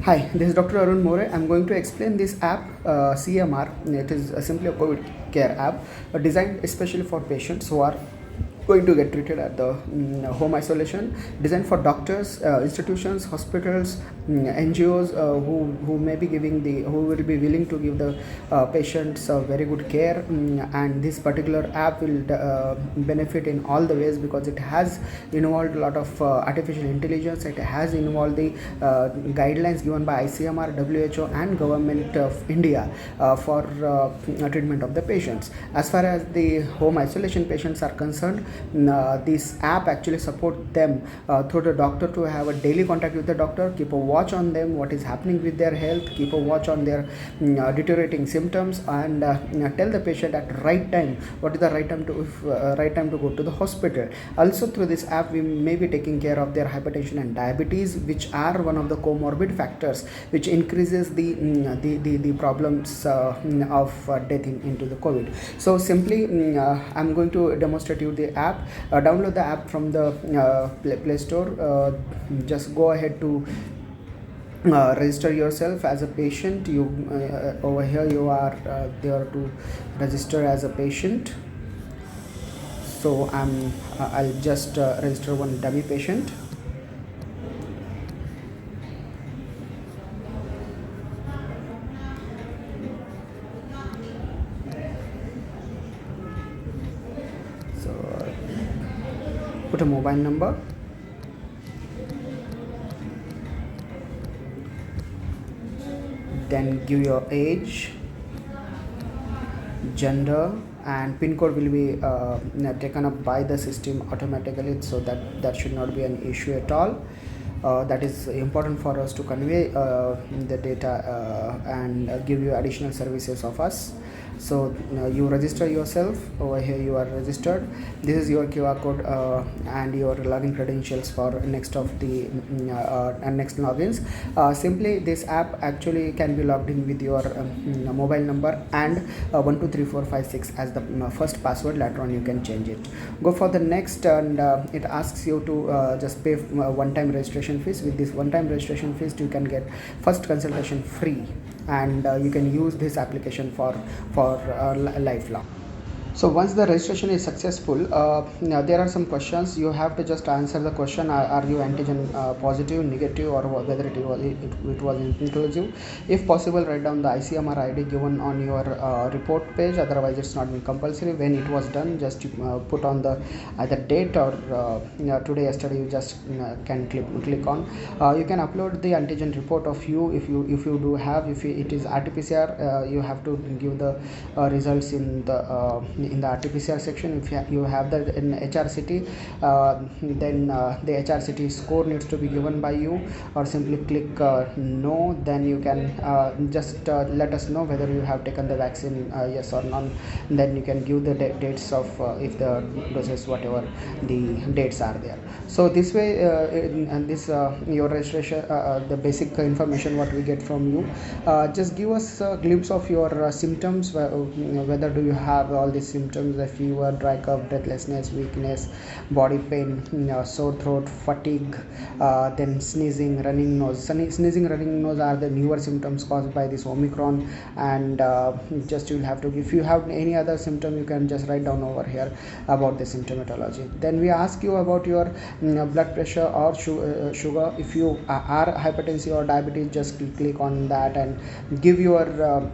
Hi, this is Dr. Arun More. I'm going to explain this app, CMR. It is simply a COVID care app designed especially for patients who are going to get treated at the home isolation, designed for doctors, institutions, hospitals, NGOs who may be who will be willing to give the patients very good care. And this particular app will benefit in all the ways because it has involved a lot of artificial intelligence. It has involved the guidelines given by ICMR, WHO, and Government of India for treatment of the patients. As far as the home isolation patients are concerned, this app actually support them through the doctor to have a daily contact with the doctor, keep a watch on them, what is happening with their health, keep a watch on their deteriorating symptoms, and tell the patient at right time what is the right time to go to the hospital. Also through this app we may be taking care of their hypertension and diabetes, which are one of the comorbid factors which increases the problems of death into the COVID. So simply I'm going to demonstrate you the app. Download the app from the Play Store. Just go ahead to register yourself as a patient. You over here you are there to register as a patient. So I'll just register one dummy patient. So put a mobile number, then give your age, gender, and pin code will be taken up by the system automatically, so that should not be an issue at all. That is important for us to convey the data and give you additional services of us. So you register yourself. Over here you are registered. This is your QR code and your login credentials for next of the next logins. Simply this app actually can be logged in with your mobile number and 123456 as the first password. Later on you can change it. Go for the next, and it asks you to just pay one-time registration fees. With this one-time registration fees you can get first consultation free, and you can use this application for lifelong. So once the registration is successful, now there are some questions. You have to just answer the question: are you antigen positive, negative, or whether it was inclusive. If possible, write down the ICMR ID given on your report page. Otherwise, it's not been compulsory. When it was done, just put on the either date or today, yesterday. You just can click on. You can upload the antigen report of you if you do have. If it is RT-PCR, you have to give the results in the RT-PCR section. If you have that in HRCT, then the HRCT score needs to be given by you, or simply click no. Then you can just let us know whether you have taken the vaccine, yes or no. Then you can give the dates of if the doses, whatever the dates are there. So this way, and this your registration, the basic information what we get from you. Just give us a glimpse of your symptoms, whether do you have all these symptoms: the fever, dry cough, breathlessness, weakness, body pain, sore throat, fatigue, then sneezing, running nose. Sneezing, running nose are the newer symptoms caused by this Omicron, and just you'll have to, if you have any other symptom, you can just write down over here about the symptomatology. Then we ask you about your blood pressure or sugar. If you are hypertensive or diabetes, just click on that and give your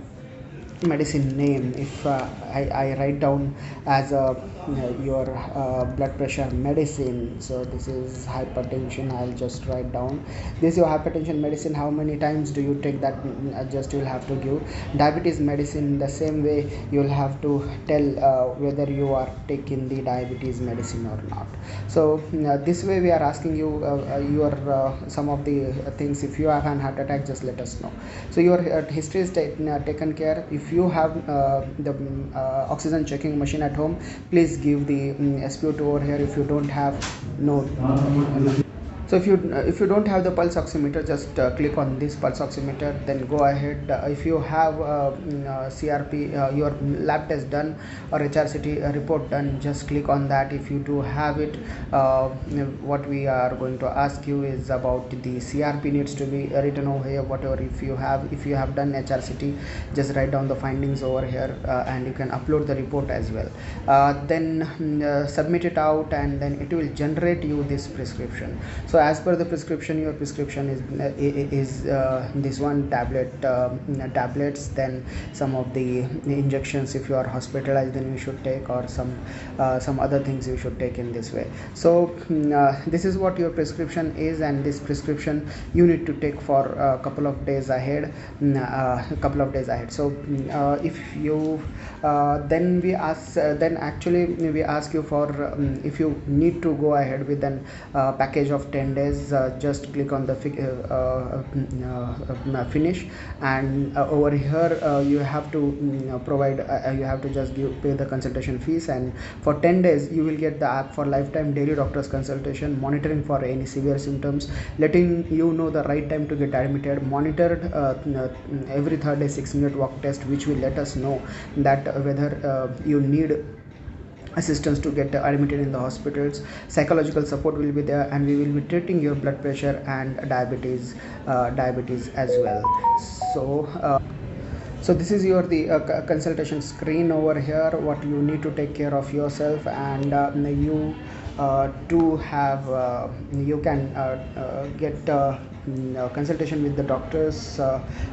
medicine name. If I write down as your blood pressure medicine, so this is hypertension, I'll just write down this is your hypertension medicine. How many times do you take that? Just you'll have to give. Diabetes medicine, the same way you'll have to tell whether you are taking the diabetes medicine or not. So this way we are asking you your some of the things. If you have an heart attack, just let us know. So your history is taken care. If you have the oxygen checking machine at home, please give the SPO2 over here. If you don't have, no. So if you don't have the pulse oximeter, just click on this pulse oximeter, then go ahead. If you have CRP, your lab test done or HRCT report done, just click on that. If you do have it, what we are going to ask you is about the CRP needs to be written over here. Whatever, if you have done HRCT, just write down the findings over here, and you can upload the report as well. Then submit it out, and then it will generate you this prescription. So as per the prescription, your prescription is this one tablets, then some of the injections. If you are hospitalized, then you should take, or some other things you should take in this way. So this is what your prescription is, and this prescription you need to take for a couple of days ahead. So if you then we ask then actually we ask you for if you need to go ahead with an package of 10 days, just click on the finish, and over here you have to provide you have to just pay the consultation fees, and for 10 days you will get the app for lifetime daily doctor's consultation, monitoring for any severe symptoms, letting you know the right time to get admitted, monitored every third day 6-minute walk test, which will let us know that whether you need assistance to get admitted in the hospitals. Psychological support will be there, and we will be treating your blood pressure and diabetes as well. So this is your consultation screen over here, what you need to take care of yourself, and you to have you can get consultation with the doctors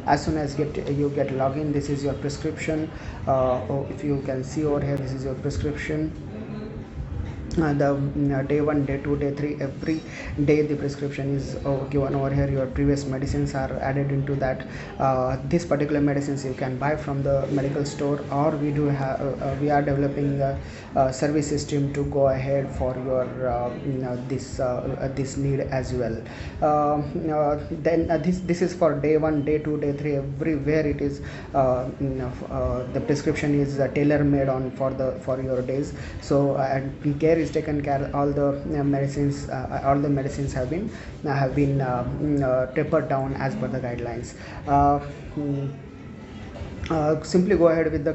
as soon as you get login. This is your prescription. If you can see over here, this is your prescription. The day 1, day 2, day 3, every day the prescription is given over here. Your previous medicines are added into that. This particular medicines you can buy from the medical store, or we are developing a service system to go ahead for your this need as well. Then this is for day 1, day 2, day 3, everywhere it is the prescription is tailor made on for your days. So care is taken care. All the medicines have been tapered down as per the guidelines. Simply go ahead with the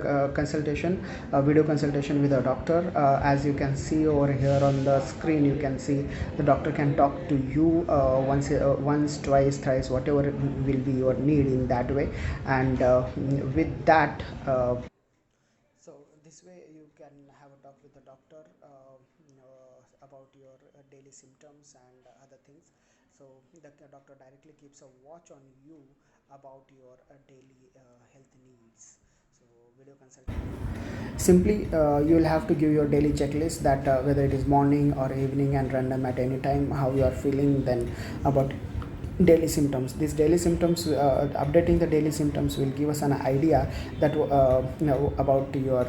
video consultation with a doctor. As you can see over here on the screen, you can see the doctor can talk to you once, twice, thrice, whatever will be your need in that way. And with that so this way you can have a talk with the doctor about your daily symptoms and other things. So the doctor directly keeps a watch on you about your daily health needs. So video consultation, simply you will have to give your daily checklist, that whether it is morning or evening and random at any time, how you are feeling, then about daily symptoms. These daily symptoms, updating the daily symptoms will give us an idea that about your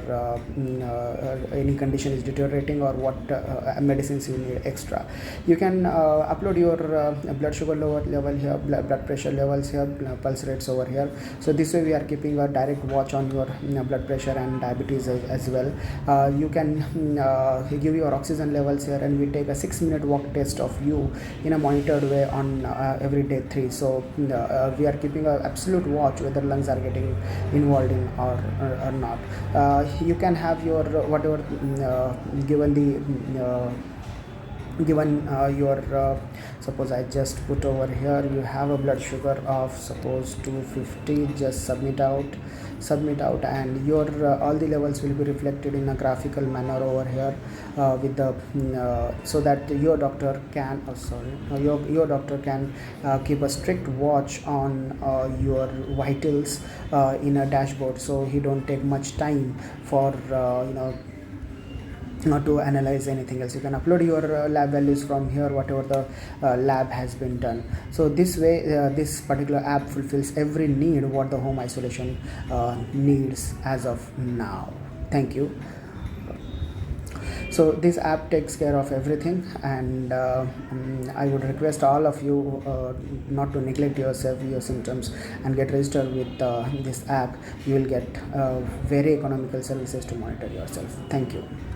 any condition is deteriorating, or what medicines you need extra. You can upload your blood sugar level here, blood pressure levels here, pulse rates over here. So this way we are keeping a direct watch on your blood pressure and diabetes as well. You can give your oxygen levels here, and we take a 6-minute walk test of you in a monitored way on every day 3. So we are keeping an absolute watch whether lungs are getting involved in or not. You can have your whatever given your suppose I just put over here, you have a blood sugar of suppose 250. Just submit out, and your all the levels will be reflected in a graphical manner over here with the so that your doctor can your doctor can keep a strict watch on your vitals in a dashboard, so he don't take much time for not to analyze anything else. You can upload your lab values from here, whatever the lab has been done. So this way this particular app fulfills every need what the home isolation needs as of now. Thank you. So this app takes care of everything, and I would request all of you not to neglect your symptoms, and get registered with this app. You will get very economical services to monitor yourself. Thank you.